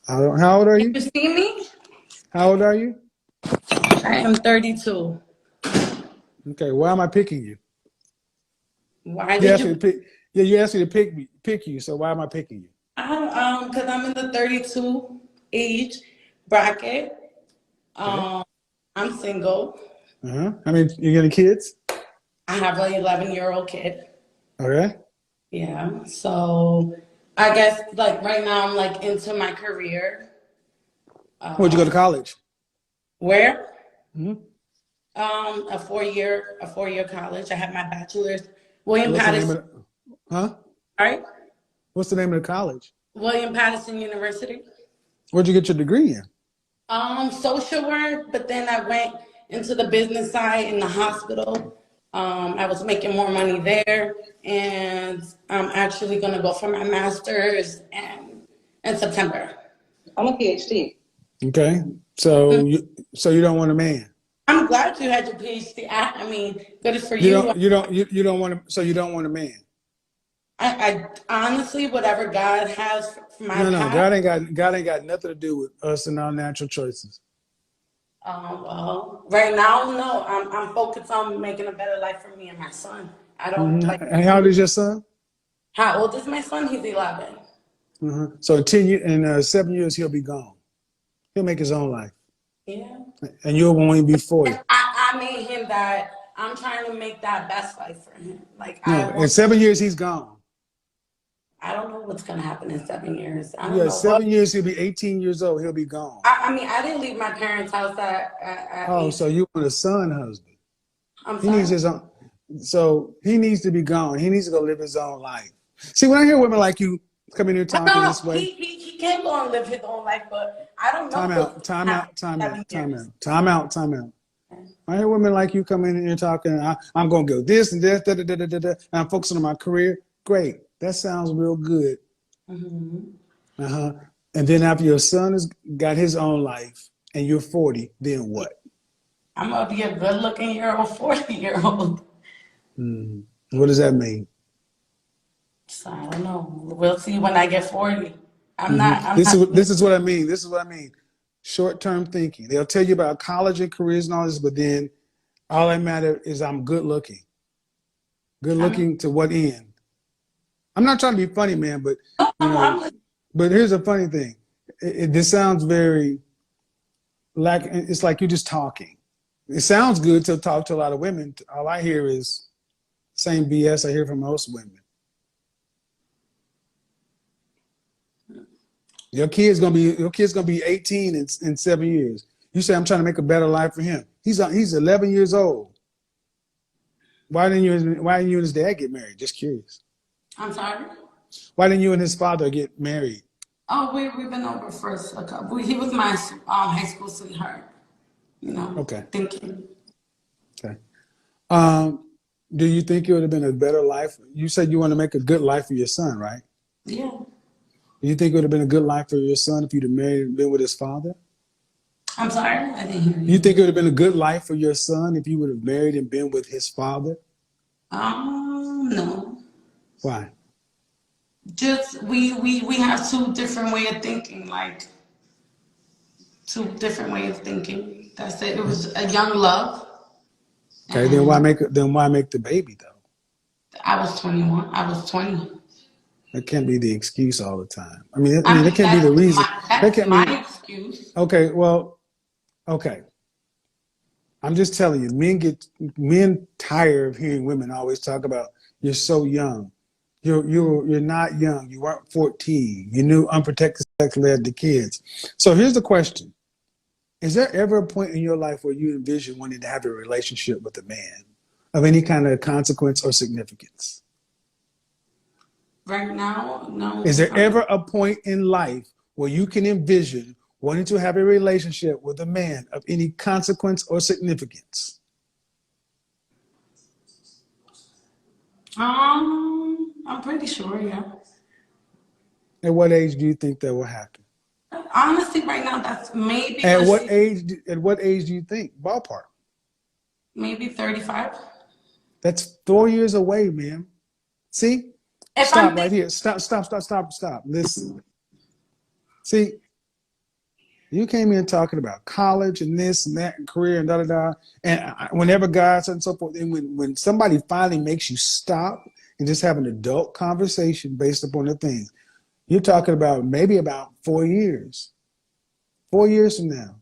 How old are Can you? you see me? How old are you? I am 32. Okay, why am I picking you? Why You did asked me you? to pick. Yeah, you asked me to pick you. So why am I picking you? Because I'm in the 32 age bracket. Okay. Um, I'm single. I mean, you getting kids? I have an 11-year-old kid. Okay. Yeah. So I guess like right now I'm like into my career. Where'd you go to college? Where? hmm A four year college. I have my bachelor's. William What's the name Patterson. of huh? All right. What's the name of the college? William Patterson University. Where'd you get your degree in? Social work, but then I went into the business side in the hospital. I was making more money there, and I'm actually gonna go for my master's in September. I'm a PhD. Okay. So you don't want a man. I'm glad you had your PhD. I mean, good for You you. don't you don't you don't want to. So you don't want a man. I honestly, whatever God has for my No. path. God ain't got nothing to do with us and our natural choices. Well, right now, no. I'm focused on making a better life for me and my son. I don't like. And how old is your son? How old is my son? He's 11. So in 7 years he'll be gone. He'll make his own life, Yeah. and you'll only be 40. I made him that I'm trying to make that best life for him. Like I No, in want. 7 years he's gone. I don't know what's gonna happen in 7 years. I don't Yeah, know what. 7 years he'll be 18 years old. He'll be gone. I mean, I didn't leave my parents' house at Oh, age. so you want a son husband? I'm He needs sorry. his own. So he needs to be gone. He needs to go live his own life. See, when I hear women like you come in here No, no, talking no. this way, He can go and live his own life, but I don't know time what's out, gonna time happen out, time in out, time 7 years. out, time out, time out. I hear women like you come in here talking, I'm going to go this and this, and I'm focusing on my career. Great. That sounds real good. Hmm. Uh-huh. And then after your son has got his own life and you're 40, then what? I'm gonna be a good-looking year old, 40-year-old. What does that mean? So I don't know. We'll see when I get 40. I'm not. I'm This not. is this is what I mean. This is what I mean. Short-term thinking. They'll tell you about college and careers and all this, but then all that matters is I'm good looking. Good I'm. looking to what end? I'm not trying to be funny, man, but No, you know, I'm. but here's a funny thing. This sounds very like it's like you're just talking. It sounds good to talk to a lot of women. All I hear is same BS I hear from most women. Your kid's gonna be 18 in 7 years. You say I'm trying to make a better life for him. He's 11 years old. Why didn't you and his dad get married? Just curious. I'm sorry. Why didn't you and his father get married? Oh, we've been over first a couple. He was my high school sweetheart. Okay. Thinking. Okay. Um, do you think it would have been a better life? You said you want to make a good life for your son, right? Yeah. Do you think it would have been a good life for your son if you'd have married and been with his father? I'm sorry. I didn't hear You you. think it would have been a good life for your son if you would have married and been with his father? No. Why? Just we have two different way of thinking. Like two different way of thinking. That's it. It was a young love, Okay, then why and make the baby though? I was 21. I was 20. That can't be the excuse all the time. I mean, I that mean, can't be the reason. That that's can't my mean. excuse. Okay, well, okay. I'm just telling you, men tire of hearing women always talk about you're so young. You're not young. You weren't 14. You knew unprotected sex led to kids. So here's the question. Is there ever a point in your life where you envision wanting to have a relationship with a man of any kind of consequence or significance? Right now, Is no. there ever a point in life where you can envision wanting to have a relationship with a man of any consequence or significance? I'm pretty sure, yeah. At what age do you think that will happen? Honestly, right now, that's maybe At let's what see, age? At what age do you think? Ballpark. maybe 35. That's 4 years away, man. See? If I'm Stop right thinking, here. Stop. Listen. See? You came in talking about college and this and that and career and da da da. And whenever guys and so forth, and when somebody finally makes you stop and just have an adult conversation based upon the things, you're talking about maybe about 4 years. 4 years from now,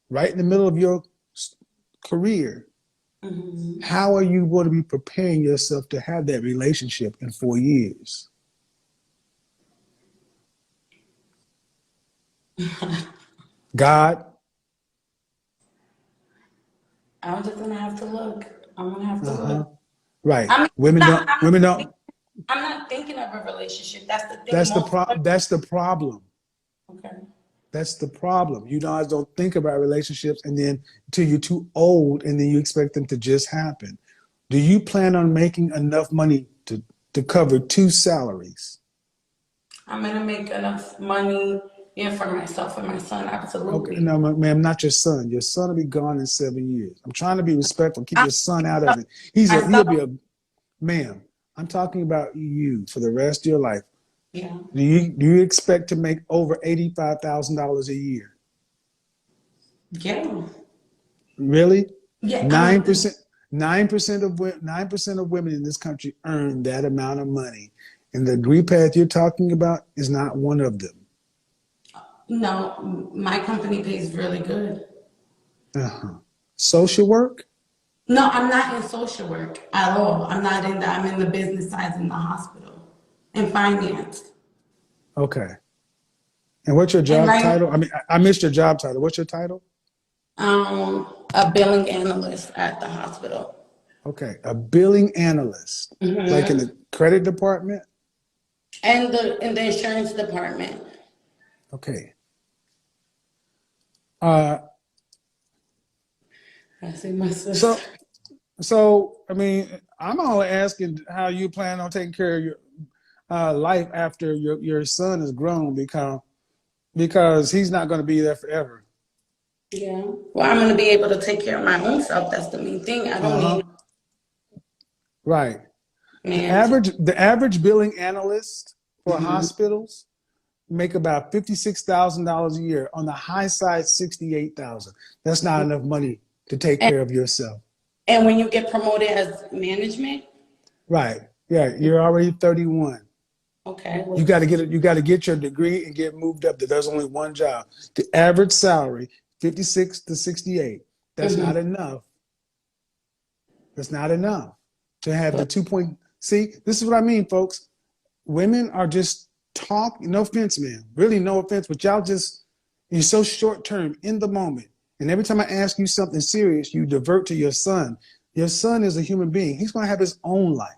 right in the middle of your career, how are you going to be preparing yourself to have that relationship in 4 years? God, I'm just gonna have to look. I'm gonna have to look. right? I mean, Women not, don't. Women don't. I'm not thinking of a relationship. That's the thing. That's the Most pro. women, That's the problem. okay. That's the problem. You guys don't think about relationships, and then until you're too old, and then you expect them to just happen. Do you plan on making enough money to cover 2 salaries? I'm gonna make enough money, yeah, for myself and my son. Okay, Absolutely. no, ma'am, not your son. Your son will be gone in 7 years. I'm trying to be respectful. Keep I'm your son out of it. He'll myself. be a ma'am. I'm talking about you for the rest of your life. Yeah. Do you expect to make over $85,000 a year? Yeah. Really? Yeah. I Nine mean, percent. 9% of women in this country earn that amount of money, and the degree path you're talking about is not one of them. no, my company pays really good. Uh-huh. Social work? No, I'm not in social work at all. I'm not in that. I'm in the business side in the hospital, in finance. Okay. And what's your And job right, title? I mean, I missed your job title. What's your title? a billing analyst at the hospital. Okay, a billing analyst, like in Hmm. the credit department. And the insurance department. Okay. Uh, I see my sister. so so I mean, I'm only asking how you plan on taking care of your life after your son is grown, because he's not going to be there forever. Yeah. Well, I'm gonna be able to take care of my own self. That's the main thing. I don't Uh need huh. Right. no The man to. average the average billing analyst for Mhm. hospitals make about $56,000 a year. On the high side, 68,000. That's not enough money to take And, care of yourself. and when you get promoted as management, Right. Yeah. You're already 31. okay, You got to get it. You got to get your degree and get moved up. There's only one job. The average salary, 56 to 68. That's hmm not enough. That's not enough to have the 2 point. See, this is what I mean, folks. Women are just talk. No offense, man. Really, no offense, but you're so short term in the moment. And every time I ask you something serious, you divert to your son. Your son is a human being. He's going to have his own life.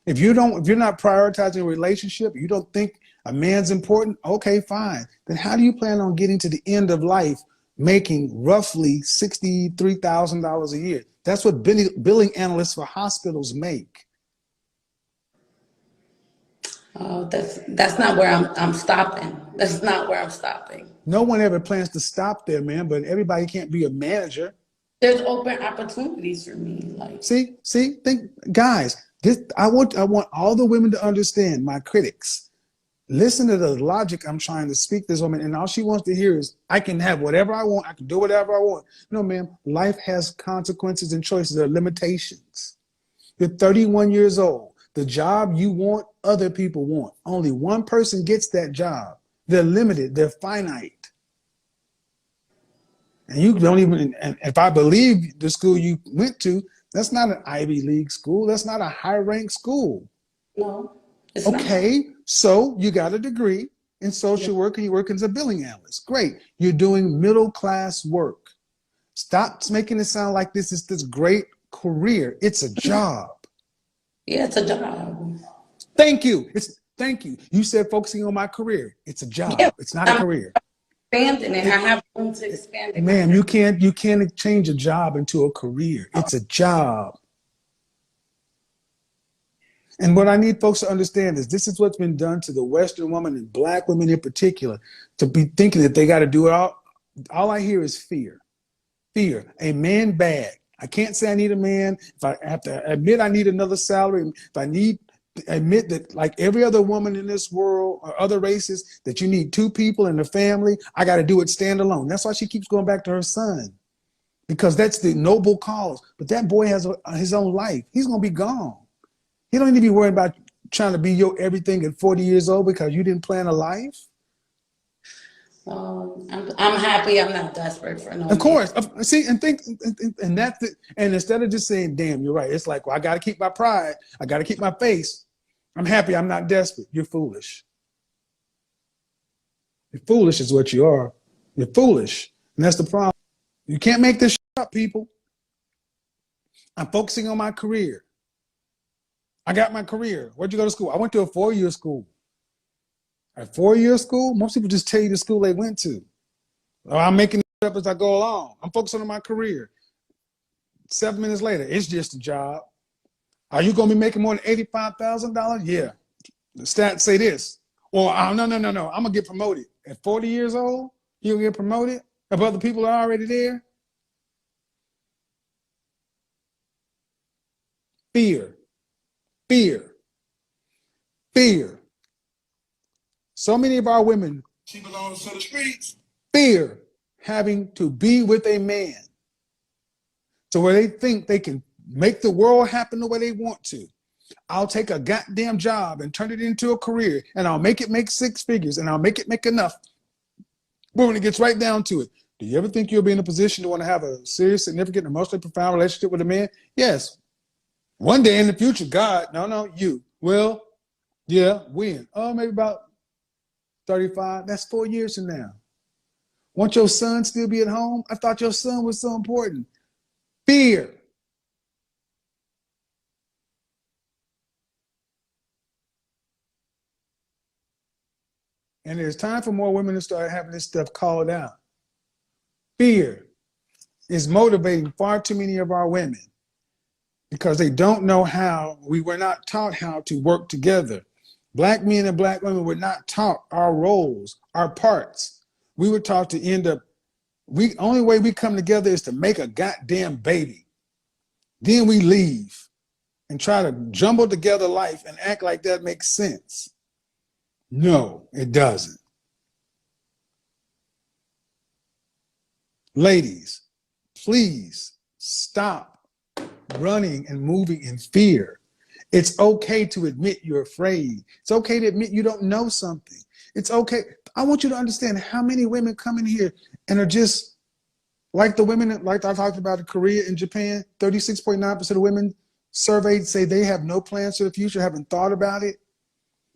If you're not prioritizing a relationship, you don't think a man's important, okay, fine. Then how do you plan on getting to the end of life making roughly $63,000 a year? That's what billing analysts for hospitals make. oh, that's not where I'm stopping. That's not where I'm stopping. No one ever plans to stop there, man, but everybody can't be a manager. There's open opportunities for me. Like, Think, guys, I want all the women to understand, my critics. Listen to the logic I'm trying to speak to this woman, and all she wants to hear is, I can have whatever I want, I can do whatever I want. No, ma'am, life has consequences and choices, there are limitations. You're 31 years old. The job you want, other people want. Only one person gets that job. They're limited, they're finite. And you don't even, and if I believe the school you went to, that's not an Ivy League school. That's not a high ranked school. no, it's not. Okay, so you got a degree in Yeah. social work and you're working as a billing analyst. Great. You're doing middle class work. Stop making it sound like this is this great career. It's a job. Yeah, it's a job. Thank you. Thank you. You said focusing on my career. It's a Yeah, job. It's not a I'm career. expanding it. I have room to expand in my Ma'am, career. you can't change a job into a career. It's a job. And what I need folks to understand is this is what's been done to the Western woman and black women in particular, to be thinking that they got to do it all. All I hear is fear. Fear. A man bad. I can't say I need a man. If I have to admit I need another salary, if I need admit that, like every other woman in this world or other races, that you need two people in the family. I got to do it stand alone. That's why she keeps going back to her son, because that's the noble cause. But that boy has his own life. He's going to be gone. He don't need to be worried about trying to be your everything at 40 years old because you didn't plan a life. I'm happy. I'm not desperate for no Of course. man. See, and think, and that's it. And instead of just saying, damn, you're right. It's like, well, I got to keep my pride. I got to keep my face. I'm happy. I'm not desperate. You're foolish. You're foolish is what you are. You're foolish. And that's the problem. You can't make this up, people. I'm focusing on my career. I got my career. Where'd you go to school? I went to a 4-year school. A 4-year school? Most people just tell you the school they went to. Oh, I'm making it up as I go along. I'm focusing on my career. 7 minutes later, it's just a job. Are you going to be making more than $85,000? Yeah. The stats say this. Or, no. I'm going to get promoted. At 40 years old, you'll get promoted above the people that are already there? Fear. Fear. Fear. So many of our women, she belongs to the streets, fear having to be with a man to where they think they can make the world happen the way they want to. I'll take a goddamn job and turn it into a career, and I'll make it make 6 figures, and I'll make it make enough. But when it gets right down to it, do you ever think you'll be in a position to want to have a serious, significant, emotionally profound relationship with a man? Yes. One day in the future, God, no, you. Well, yeah, when? Oh, maybe about 35. That's 4 years from now. Won't your son still be at home? I thought your son was so important. Fear. And there's time for more women to start having this stuff called out. Fear is motivating far too many of our women because they don't know how. We were not taught how to work together. Black men and black women were not taught our roles, our parts. We were taught to end up, only way we come together is to make a goddamn baby. Then we leave and try to jumble together life and act like that makes sense. No, it doesn't. Ladies, please stop running and moving in fear. It's okay to admit you're afraid. It's okay to admit you don't know something. It's okay. I want you to understand how many women come in here and are just like the women, like I talked about in Korea and Japan, 36.9% of women surveyed say they have no plans for the future, haven't thought about it.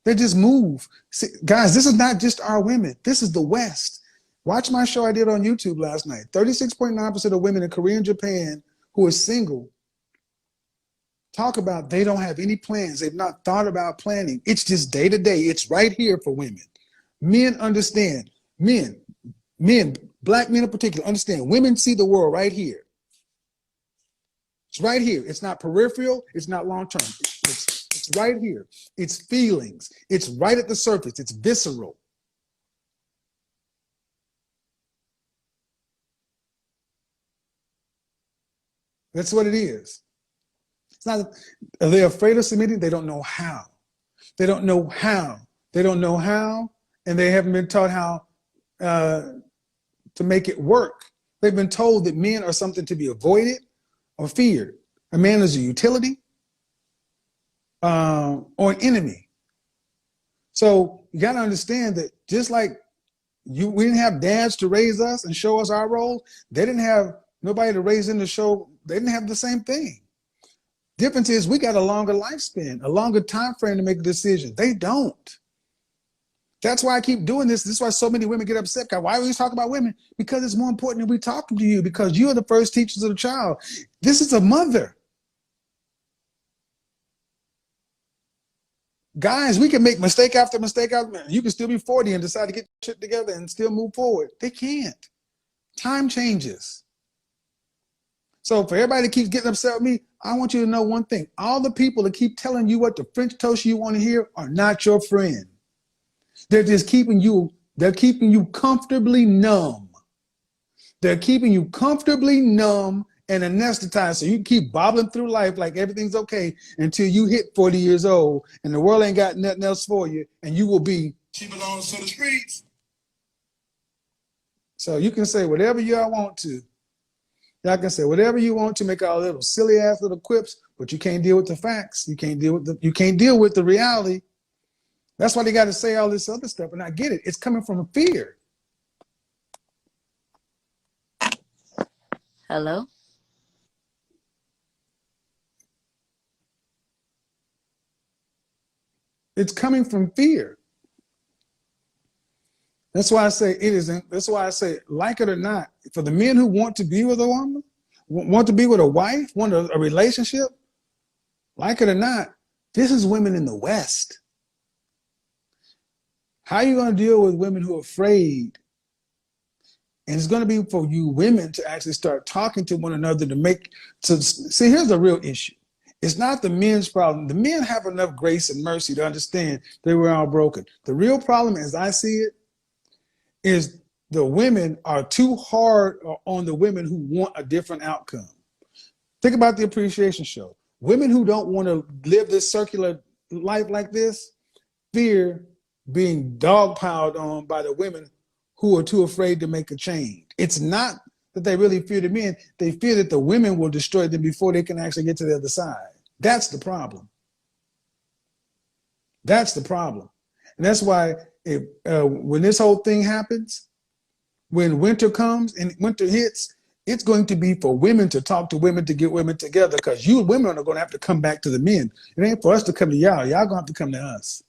They just move. See, guys, this is not just our women. This is the West. Watch my show I did on YouTube last night. 36.9% of women in Korea and Japan who are single talk about they don't have any plans. They've not thought about planning. It's just day to day. It's right here for women. Men understand. Men, black men in particular, understand. Women see the world right here. It's right here. It's not peripheral. It's not long term. It's right here. It's feelings. It's right at the surface. It's visceral. That's what it is. It's not. Are they afraid of submitting? They don't know how. They don't know how. They don't know how, and they haven't been taught how to make it work. They've been told that men are something to be avoided or feared. A man is a utility or an enemy. So you got to understand that just like we didn't have dads to raise us and show us our roles, they didn't have nobody to raise them to show. They didn't have the same thing. Difference is we got a longer lifespan, a longer time frame to make a decision. They don't. That's why I keep doing this. This is why so many women get upset. Why are we talking about women? Because it's more important that we talking to you, because you are the first teachers of the child. This is a mother. Guys, we can make mistake after mistake after. You can still be 40 and decide to get shit together and still move forward. They can't. Time changes. So for everybody that keeps getting upset with me, I want you to know one thing. All the people that keep telling you what the French toast you want to hear are not your friend. They're just keeping you comfortably numb. They're keeping you comfortably numb and anesthetized so you can keep bobbling through life like everything's okay until you hit 40 years old and the world ain't got nothing else for you, and you will be. She belongs to the streets. So you can say whatever y'all want to. Y'all can say whatever you want to, make all little silly ass little quips, but you can't deal with the facts. You can't deal with the reality. That's why they got to say all this other stuff. And I get it. It's coming from fear. Hello? It's coming from fear. That's why I say it isn't. That's why I say, like it or not, for the men who want to be with a woman, want to be with a wife, want a relationship, like it or not, this is women in the West. How are you going to deal with women who are afraid? And it's going to be for you women to actually start talking to one another see, here's the real issue. It's not the men's problem. The men have enough grace and mercy to understand they were all broken. The real problem, as I see it, is the women are too hard on the women who want a different outcome. Think about the appreciation show. Women who don't want to live this circular life like this fear being dogpiled on by the women who are too afraid to make a change. It's not that they really fear the men. They fear that the women will destroy them before they can actually get to the other side. That's the problem. That's the problem. And that's why when this whole thing happens, when winter comes and winter hits, it's going to be for women to talk to women to get women together, because you women are going to have to come back to the men. It ain't for us to come to y'all. Y'all going to have to come to us.